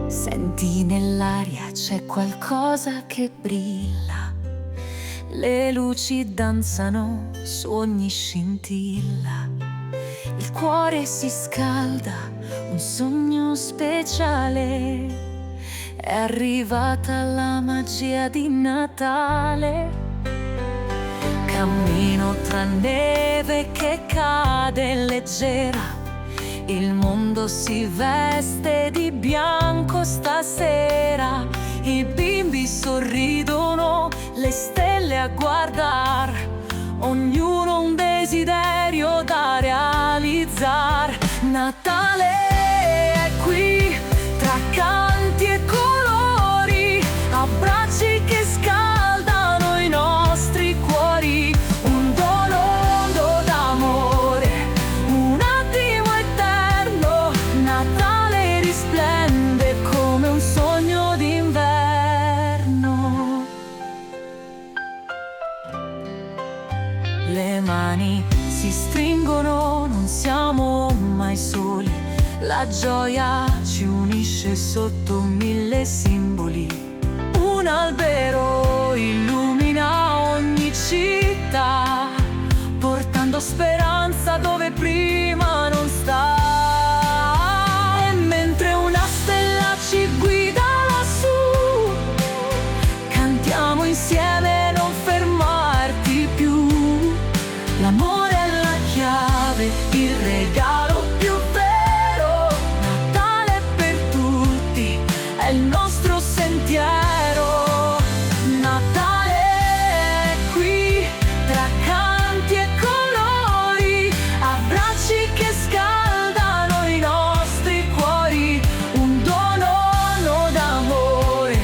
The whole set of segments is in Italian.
Senti nell'aria c'è qualcosa che brilla, le luci danzano su ogni scintilla, il cuore si scalda, un sogno speciale. È arrivata la magia di Natale. Cammino tra neve che cade leggera, il mondo si veste di bianco stasera. I bimbi sorridono, le stelle a guardar, ognuno un desiderio da realizzar. Natale è qui, tra canti e colori, abbracci che scaldano i nostri cuori. Un dono d'amore, un attimo eterno. Natale risplende come un sogno d'inverno. Le mani si stringono, non siamo mai soli. La gioia ci unisce sotto mille simboli. Un albero illumina ogni città, portando speranza dove prima non sta. E mentre una stella ci guida lassù, cantiamo insieme, non fermarti più. L'amore è la chiave, il regalo più vero. Natale per tutti è il nostro sentiero. Natale è qui, tra canti e colori, abbracci che scaldano i nostri cuori. Un dono d'amore,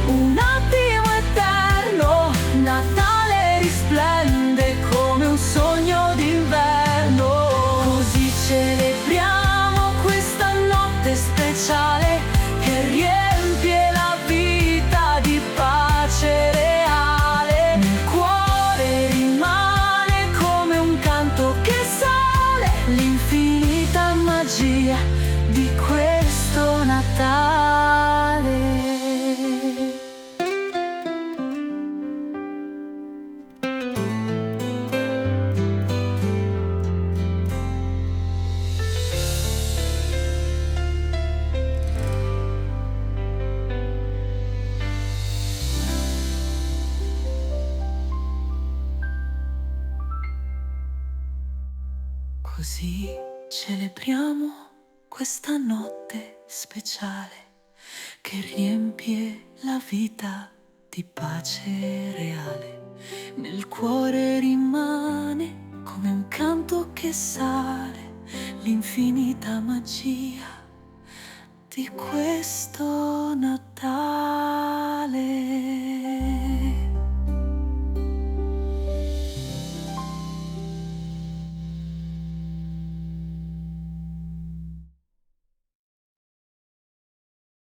un attimo eterno. Natale risplende come un sogno d'inverno. Così celebriamo questa notte speciale che riempie la vita di pace reale. Nel cuore rimane come un canto che sale l'infinita magia di questo Natale. Così celebriamo questa notte speciale che riempie la vita di pace reale. Nel cuore rimane come un canto che sale l'infinita magia di questo Natale.